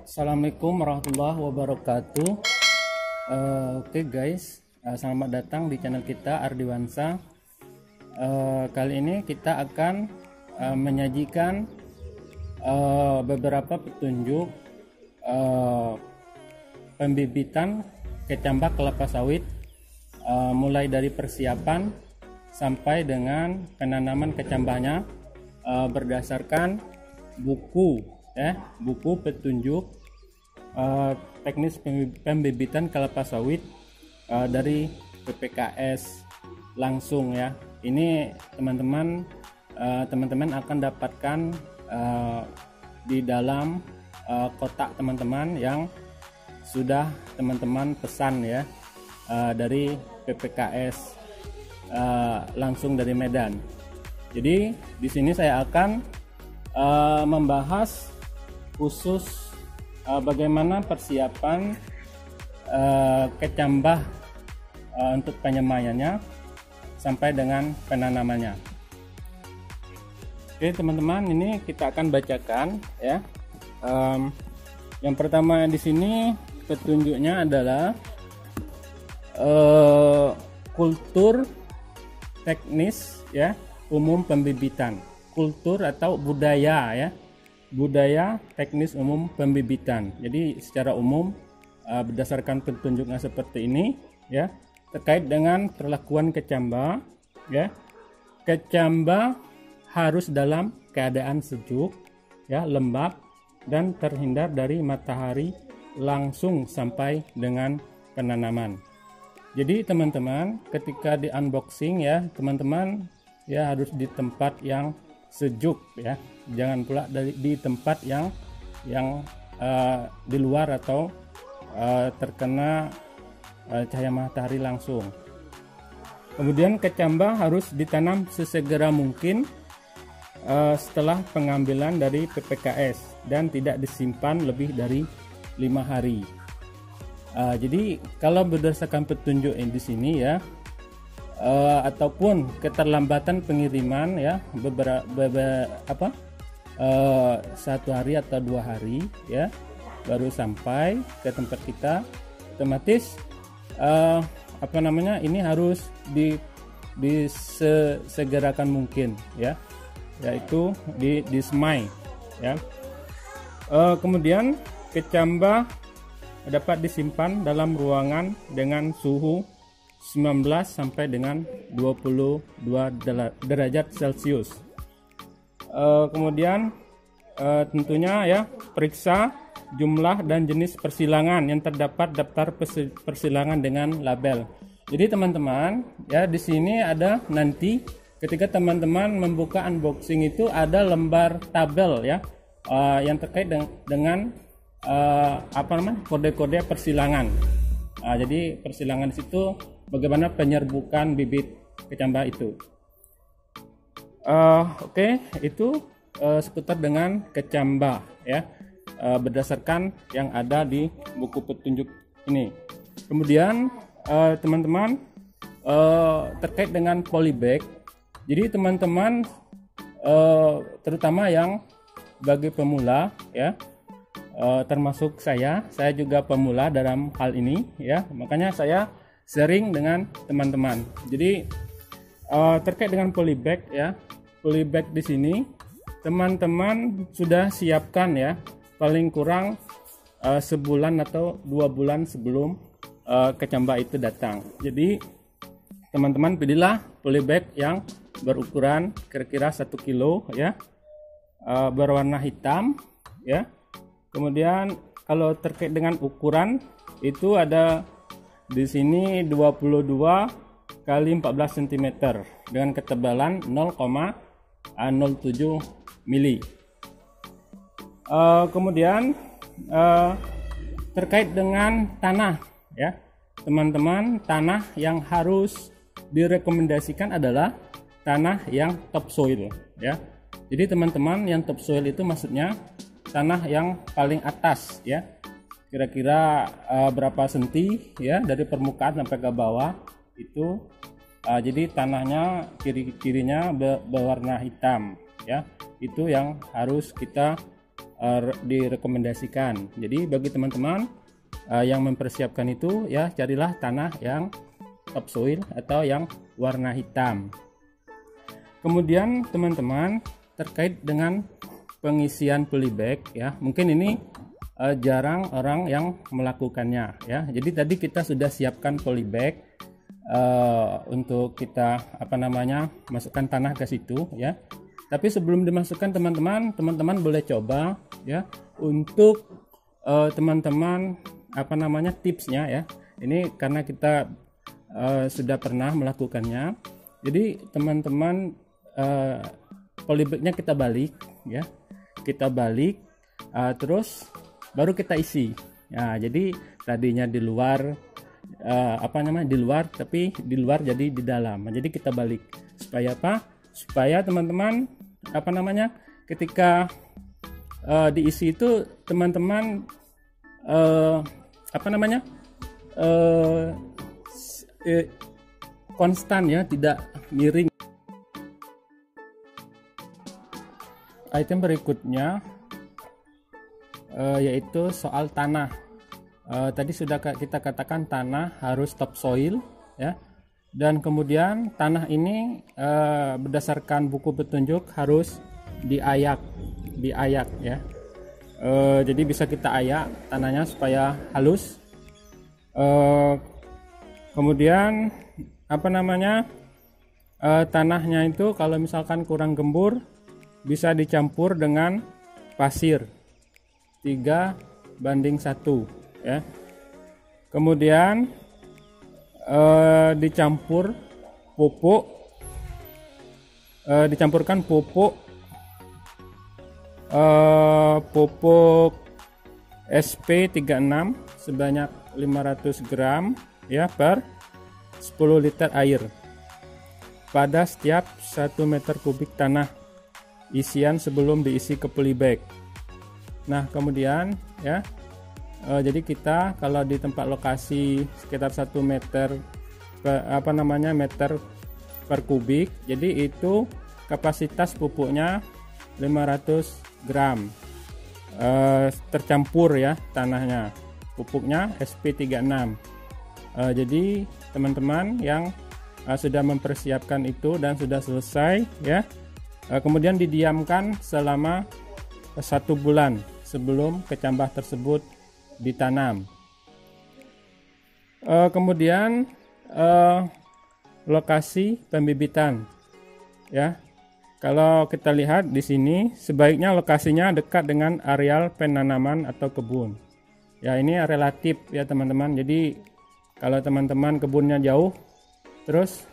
Assalamualaikum warahmatullahi wabarakatuh. Oke guys, selamat datang di channel kita Ardiwansa. Kali ini kita akan menyajikan beberapa petunjuk pembibitan kecambah kelapa sawit, mulai dari persiapan sampai dengan penanaman kecambahnya, berdasarkan buku petunjuk teknis pembibitan kelapa sawit dari PPKS langsung ya. Ini teman-teman akan dapatkan di dalam kotak teman-teman yang sudah teman-teman pesan ya, dari PPKS langsung dari Medan. Jadi di sini saya akan membahas khusus bagaimana persiapan kecambah untuk penyemayannya sampai dengan penanamannya. Oke teman-teman, ini kita akan bacakan ya. Yang pertama di sini petunjuknya adalah kultur teknis ya umum pembibitan, kultur atau budaya ya. Budaya teknis umum pembibitan. Jadi secara umum berdasarkan petunjuknya seperti ini ya, terkait dengan perlakuan kecambah ya. Kecambah harus dalam keadaan sejuk ya, lembab dan terhindar dari matahari langsung sampai dengan penanaman. Jadi teman-teman ketika di unboxing ya, teman-teman ya harus di tempat yang sejuk ya, jangan pula di tempat yang di luar atau terkena cahaya matahari langsung. Kemudian kecambah harus ditanam sesegera mungkin setelah pengambilan dari PPKS dan tidak disimpan lebih dari 5 hari. Jadi kalau berdasarkan petunjuk di sini ya, ataupun keterlambatan pengiriman ya satu hari atau 2 hari ya baru sampai ke tempat kita, otomatis ini harus disegerakan mungkin ya, yaitu disemai ya. Kemudian kecambah dapat disimpan dalam ruangan dengan suhu 19 sampai dengan 22 derajat Celcius. Kemudian tentunya ya, periksa jumlah dan jenis persilangan yang terdapat daftar persilangan dengan label. Jadi teman-teman ya, di sini ada nanti ketika teman-teman membuka unboxing itu ada lembar tabel ya, yang terkait dengan kode-kode persilangan. Jadi persilangan di situ bagaimana penyerbukan bibit kecambah itu. Oke, itu seputar dengan kecambah ya, berdasarkan yang ada di buku petunjuk ini. Kemudian teman-teman terkait dengan polybag. Jadi teman-teman terutama yang bagi pemula ya, termasuk saya juga pemula dalam hal ini ya, makanya saya sharing dengan teman-teman. Jadi terkait dengan polybag ya, polybag di sini teman-teman sudah siapkan ya, paling kurang sebulan atau 2 bulan sebelum kecambah itu datang. Jadi teman-teman pilihlah polybag yang berukuran kira-kira 1 kilo ya, berwarna hitam ya. Kemudian kalau terkait dengan ukuran itu ada di sini 22 kali 14 cm dengan ketebalan 0,07 mili. Kemudian terkait dengan tanah ya, teman-teman, tanah yang harus direkomendasikan adalah tanah yang topsoil ya. Jadi teman-teman, yang topsoil itu maksudnya tanah yang paling atas ya, kira-kira berapa senti ya dari permukaan sampai ke bawah itu. Jadi tanahnya kirinya berwarna hitam ya, itu yang harus kita direkomendasikan. Jadi bagi teman-teman yang mempersiapkan itu ya, carilah tanah yang topsoil atau yang warna hitam. Kemudian teman-teman, terkait dengan pengisian polybag ya, mungkin ini jarang orang yang melakukannya ya. Jadi tadi kita sudah siapkan polybag untuk kita masukkan tanah ke situ ya. Tapi sebelum dimasukkan teman-teman boleh coba ya, untuk teman-teman tipsnya ya. Ini karena kita sudah pernah melakukannya. Jadi teman-teman, polybagnya kita balik ya, kita balik terus baru kita isi. Nah, jadi tadinya di luar di luar, tapi di luar jadi di dalam. Nah, jadi kita balik supaya apa? Supaya teman-teman ketika diisi itu teman-teman konstan ya, tidak miring. Item berikutnya yaitu soal tanah. Tadi sudah kita katakan tanah harus topsoil ya, dan kemudian tanah ini berdasarkan buku petunjuk harus diayak ya. Jadi bisa kita ayak tanahnya supaya halus. Kemudian tanahnya itu kalau misalkan kurang gembur bisa dicampur dengan pasir 3:1 ya. Kemudian dicampurkan pupuk SP36 sebanyak 500 gram ya per 10 liter air pada setiap 1 meter kubik tanah isian sebelum diisi ke polybag. Nah, kemudian ya, jadi kita kalau di tempat lokasi sekitar 1 meter meter per kubik, jadi itu kapasitas pupuknya 500 gram tercampur ya tanahnya, pupuknya SP36. Jadi teman-teman yang sudah mempersiapkan itu dan sudah selesai ya, kemudian didiamkan selama 1 bulan sebelum kecambah tersebut ditanam. Kemudian lokasi pembibitan ya. Kalau kita lihat di sini, sebaiknya lokasinya dekat dengan areal penanaman atau kebun. Ya, ini relatif ya teman-teman. Jadi kalau teman-teman kebunnya jauh, terus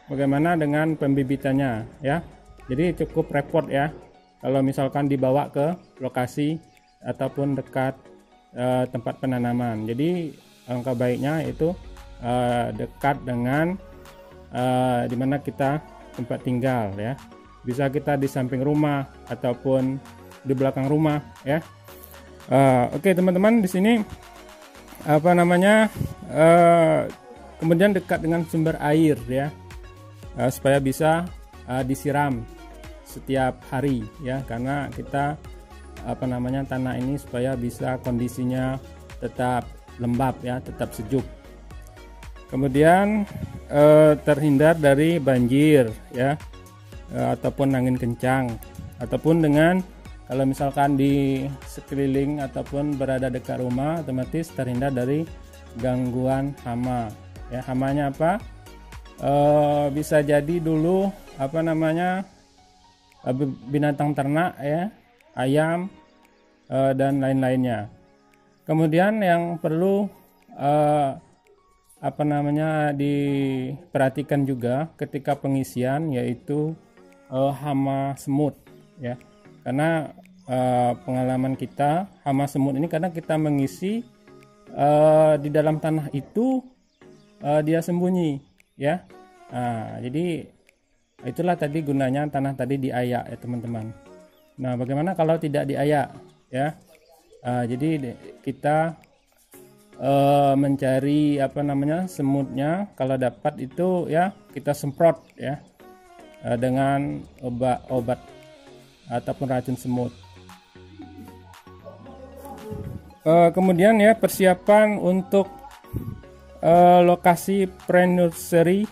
bagaimana dengan pembibitannya ya? Jadi cukup repot ya kalau misalkan dibawa ke lokasi ataupun dekat tempat penanaman. Jadi alangkah baiknya itu dekat dengan dimana kita tempat tinggal ya. Bisa kita di samping rumah ataupun di belakang rumah ya. Oke teman-teman, di sini kemudian dekat dengan sumber air ya, supaya bisa disiram setiap hari ya, karena kita tanah ini supaya bisa kondisinya tetap lembab ya, tetap sejuk. Kemudian terhindar dari banjir ya, ataupun angin kencang, ataupun dengan kalau misalkan di sekeliling ataupun berada dekat rumah, otomatis terhindar dari gangguan hama ya. Hamanya apa? Bisa jadi dulu binatang ternak ya, ayam dan lain-lainnya. Kemudian yang perlu diperhatikan juga ketika pengisian yaitu hama semut ya, karena pengalaman kita hama semut ini karena kita mengisi di dalam tanah itu dia sembunyi ya. Jadi itulah tadi gunanya tanah tadi diayak ya teman-teman. Nah, bagaimana kalau tidak diayak ya? Jadi kita mencari semutnya, kalau dapat itu ya kita semprot ya dengan obat ataupun racun semut. Kemudian ya persiapan untuk lokasi pre-nursery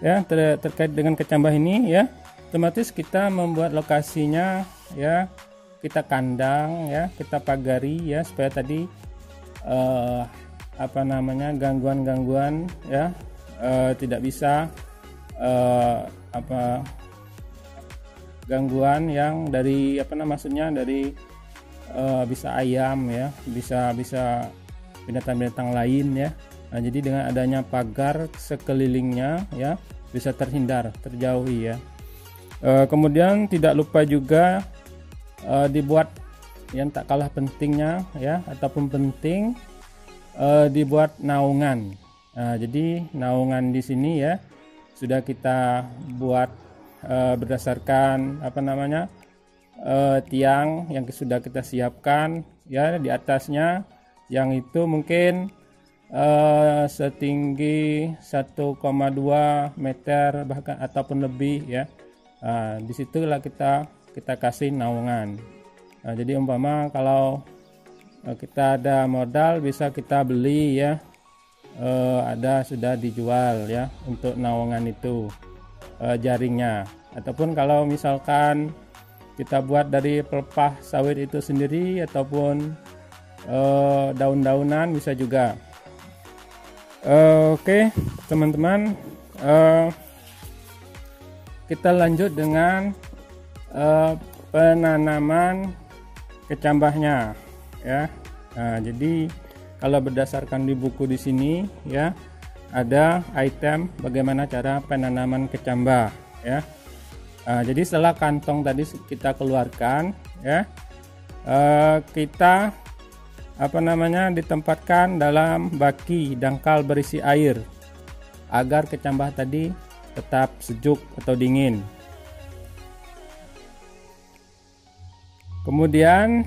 ya terkait dengan kecambah ini ya, otomatis kita membuat lokasinya ya, kita kandang ya, kita pagari ya, supaya tadi gangguan-gangguan ya tidak bisa gangguan yang dari maksudnya dari bisa ayam ya, bisa binatang-binatang lain ya. Nah, jadi dengan adanya pagar sekelilingnya ya bisa terjauhi ya. Kemudian tidak lupa juga dibuat yang tak kalah pentingnya ya, ataupun penting dibuat naungan. Nah, jadi naungan di sini ya sudah kita buat berdasarkan tiang yang sudah kita siapkan ya, di atasnya yang itu mungkin setinggi 1,2 meter bahkan ataupun lebih ya. Nah, disitulah kita kasih naungan. Nah, jadi umpama kalau kita ada modal bisa kita beli ya, ada sudah dijual ya untuk naungan itu jaringnya. Ataupun kalau misalkan kita buat dari pelepah sawit itu sendiri ataupun daun-daunan bisa juga. Oke teman-teman, kita lanjut dengan penanaman kecambahnya ya. Nah, jadi kalau berdasarkan di buku di sini ya ada item bagaimana cara penanaman kecambah ya. Nah, jadi setelah kantong tadi kita keluarkan ya, kita ditempatkan dalam baki dangkal berisi air agar kecambah tadi tetap sejuk atau dingin. Kemudian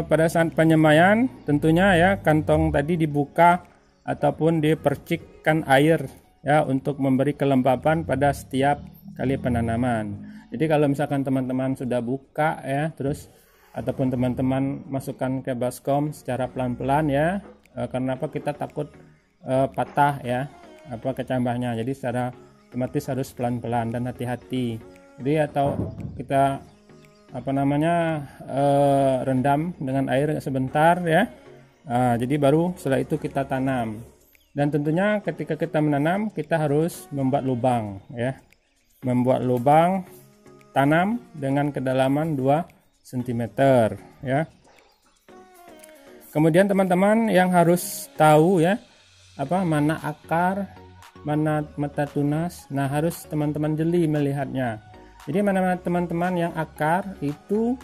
pada saat penyemaian tentunya ya kantong tadi dibuka ataupun dipercikkan air ya untuk memberi kelembapan pada setiap kali penanaman. Jadi kalau misalkan teman-teman sudah buka ya, terus ataupun teman-teman masukkan ke baskom secara pelan-pelan ya, karena kita takut patah ya kecambahnya. Jadi secara otomatis harus pelan-pelan dan hati-hati. Jadi atau kita rendam dengan air sebentar ya. Jadi baru setelah itu kita tanam. Dan tentunya ketika kita menanam kita harus membuat lubang ya. Membuat lubang tanam dengan kedalaman 2 cm ya. Kemudian teman-teman yang harus tahu ya, mana akar, mana mata tunas. Nah, harus teman-teman jeli melihatnya. Jadi mana teman-teman yang akar itu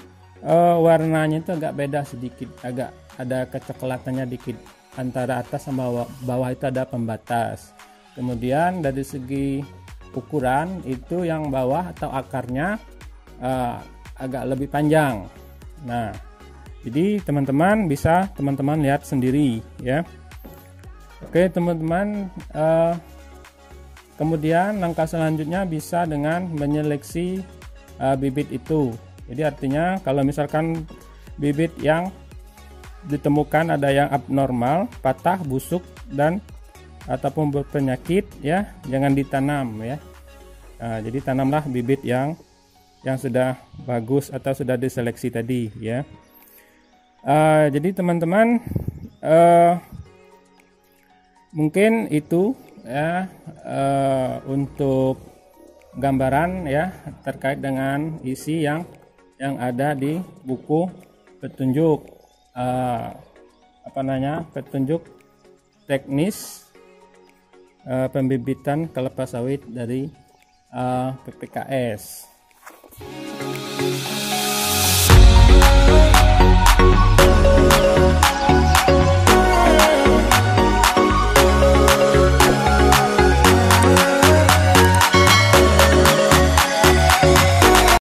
warnanya itu agak beda sedikit, agak ada kecoklatannya dikit. Antara atas sama bawah itu ada pembatas. Kemudian dari segi ukuran itu yang bawah atau akarnya agak lebih panjang. Nah, jadi teman-teman bisa lihat sendiri ya. Oke teman-teman, kemudian langkah selanjutnya bisa dengan menyeleksi bibit itu. Jadi artinya kalau misalkan bibit yang ditemukan ada yang abnormal, patah, busuk dan ataupun berpenyakit ya, jangan ditanam ya. Nah, jadi tanamlah bibit yang sudah bagus atau sudah diseleksi tadi ya. Jadi teman-teman mungkin itu ya untuk gambaran ya terkait dengan isi yang ada di buku petunjuk petunjuk teknis pembibitan kelapa sawit dari PPKS.